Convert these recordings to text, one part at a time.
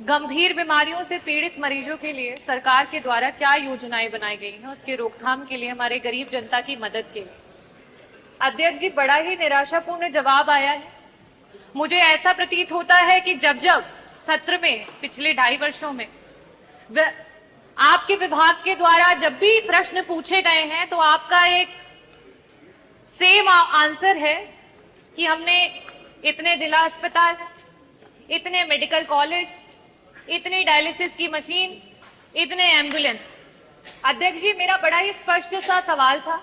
गंभीर बीमारियों से पीड़ित मरीजों के लिए सरकार के द्वारा क्या योजनाएं बनाई गई हैं, उसके रोकथाम के लिए, हमारे गरीब जनता की मदद के लिए। अध्यक्ष जी, बड़ा ही निराशापूर्ण जवाब आया है। मुझे ऐसा प्रतीत होता है कि जब जब सत्र में पिछले 2.5 वर्षों में आपके विभाग के द्वारा जब भी प्रश्न पूछे गए हैं, तो आपका एक सेम आंसर है कि हमने इतने जिला अस्पताल, इतने मेडिकल कॉलेज, इतनी डायलिसिस की मशीन, इतने एम्बुलेंस। अध्यक्ष जी, मेरा बड़ा ही स्पष्ट सा सवाल था,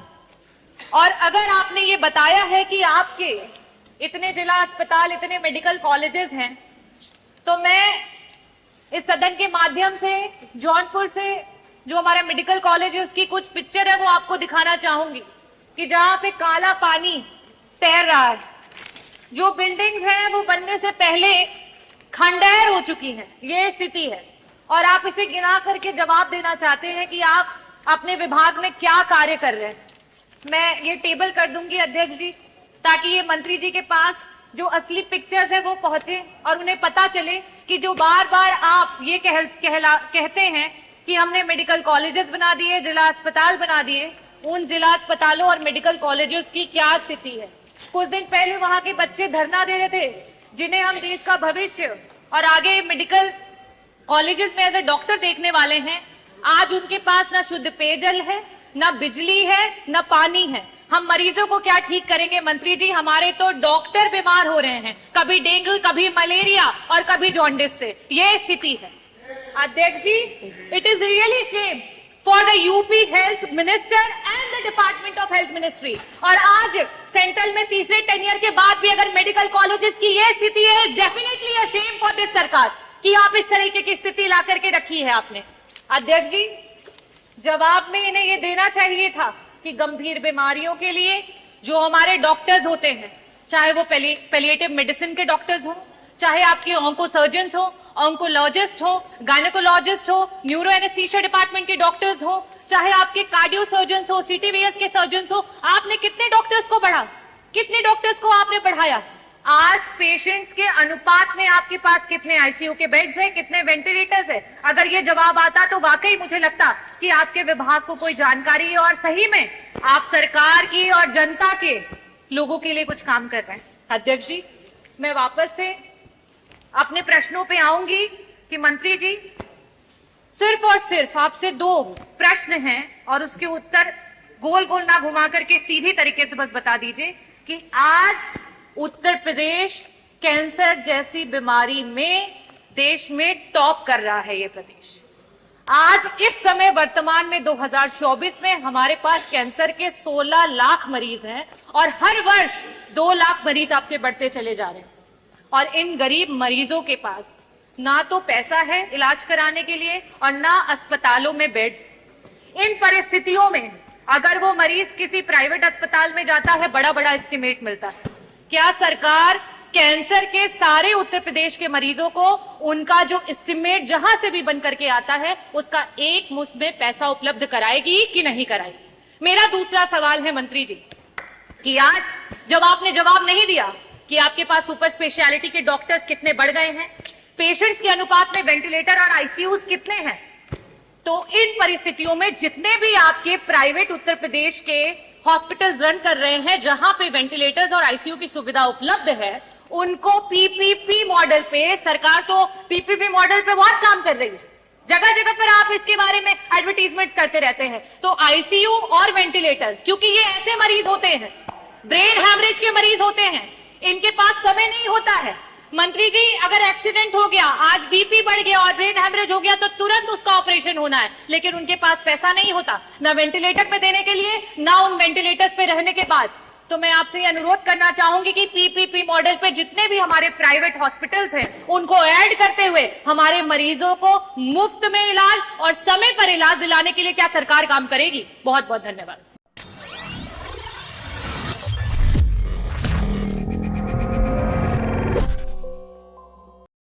और अगर आपने ये बताया है कि आपके इतने जिला अस्पताल, इतने मेडिकल कॉलेजेस हैं, तो मैं इस सदन के माध्यम से जौनपुर से जो हमारा मेडिकल कॉलेज है उसकी कुछ पिक्चर है वो आपको दिखाना चाहूंगी कि जहां पे काला पानी तैर रहा है, जो बिल्डिंग्स हैं वो बनने से पहले खंडहर हो चुकी हैं, ये स्थिति है। और आप इसे गिना करके जवाब देना चाहते हैं कि आप अपने विभाग में क्या कार्य कर रहे हैं। मैं ये टेबल कर दूंगी अध्यक्ष जी, ताकि ये मंत्री जी के पास जो असली पिक्चर्स है वो पहुंचे और उन्हें पता चले कि जो बार बार आप ये कहते हैं कि हमने मेडिकल कॉलेजेस बना दिए, जिला अस्पताल बना दिए, उन जिला अस्पतालों और मेडिकल कॉलेजेस की क्या स्थिति है। कुछ दिन पहले वहां के बच्चे धरना दे रहे थे, जिन्हें हम देश का भविष्य और आगे मेडिकल कॉलेजेस में एज ए डॉक्टर देखने वाले हैं। आज उनके पास ना शुद्ध पेयजल है, ना बिजली है, ना पानी है। हम मरीजों को क्या ठीक करेंगे मंत्री जी? हमारे तो डॉक्टर बीमार हो रहे हैं, कभी डेंगू, कभी मलेरिया और कभी जॉन्डिस से। ये स्थिति है अध्यक्ष ji. It is really shame for the UP health minister and the department of health ministry. और आज सेंट्रल में तीसरे टेन्योर के बाद भी अगर मेडिकल कॉलेजेस की ये स्थिति है, definitely a shame for this सरकार कि आप इस तरीके की स्थिति ला करके रखी है आपने। अध्यक्ष जी, जवाब में इन्हें ये देना चाहिए था कि गंभीर बीमारियों के लिए जो हमारे डॉक्टर्स होते हैं, चाहे वो पैलिएटिव मेडिसिन के डॉक्टर्स हो, चाहे आपके ऑन्को सर्जन्स हो, ऑन्कोलॉजिस्ट हो, गायनेकोलॉजिस्ट हो, न्यूरो एनेस्थीसिया डिपार्टमेंट के डॉक्टर्स हो, चाहे आपके कार्डियो सर्जन्स हो, सीटीवीएस के सर्जन्स हो, आपने कितने डॉक्टर्स को बढ़ा, कितने डॉक्टर्स को आपने बढ़ाया? आज पेशेंट्स के अनुपात में आपके पास कितने आईसीयू के बेड्स हैं, कितने वेंटिलेटर्स हैं? अगर ये जवाब आता तो वाकई मुझे लगता कि आपके विभाग को कोई जानकारी है और सही में आप सरकार की और जनता के लोगों के लिए कुछ काम कर रहे हैं। अध्यक्ष जी, मैं वापस से अपने प्रश्नों पे आऊंगी कि मंत्री जी, सिर्फ और सिर्फ आपसे 2 प्रश्न हैं और उसके उत्तर गोल गोल ना घुमा करके सीधी तरीके से बस बता दीजिए कि आज उत्तर प्रदेश कैंसर जैसी बीमारी में देश में टॉप कर रहा है। ये प्रदेश आज इस समय वर्तमान में 2024 में हमारे पास कैंसर के 16 लाख मरीज हैं और हर वर्ष 2 लाख मरीज आपके बढ़ते चले जा रहे हैं। और इन गरीब मरीजों के पास ना तो पैसा है इलाज कराने के लिए और ना अस्पतालों में बेड्स। इन परिस्थितियों में अगर वो मरीज किसी प्राइवेट अस्पताल में जाता है, बड़ा बड़ा एस्टिमेट मिलता है। क्या सरकार कैंसर के सारे उत्तर प्रदेश के मरीजों को उनका जो एस्टिमेट जहां से भी बन करके आता है उसका एक मुश्त में पैसा उपलब्ध कराएगी कि नहीं कराएगी? मेरा दूसरा सवाल है मंत्री जी कि आज जब आपने जवाब नहीं दिया कि आपके पास सुपर स्पेशलिटी के डॉक्टर्स कितने बढ़ गए हैं, पेशेंट्स के अनुपात में वेंटिलेटर और आईसीयूज कितने हैं, तो इन परिस्थितियों में जितने भी आपके प्राइवेट उत्तर प्रदेश के हॉस्पिटल्स रन कर रहे हैं जहां पे वेंटिलेटर्स और आईसीयू की सुविधा उपलब्ध है, उनको पीपीपी मॉडल पे, सरकार तो पीपीपी मॉडल पे बहुत काम कर रही है, जगह जगह पर आप इसके बारे में एडवर्टीजमेंट्स करते रहते हैं। तो आईसीयू और वेंटिलेटर, क्योंकि ये ऐसे मरीज होते हैं, ब्रेन हैमरेज के मरीज होते हैं, इनके पास समय नहीं होता है। मंत्री जी, अगर एक्सीडेंट हो गया, आज बीपी बढ़ गया और ब्रेन हैमरेज हो गया, तो तुरंत उसका ऑपरेशन होना है, लेकिन उनके पास पैसा नहीं होता ना वेंटिलेटर पे देने के लिए, ना उन वेंटिलेटर्स पे रहने के बाद। तो मैं आपसे ये अनुरोध करना चाहूंगी कि पीपीपी मॉडल पे जितने भी हमारे प्राइवेट हॉस्पिटल्स हैं उनको ऐड करते हुए हमारे मरीजों को मुफ्त में इलाज और समय पर इलाज दिलाने के लिए क्या सरकार काम करेगी? बहुत बहुत धन्यवाद।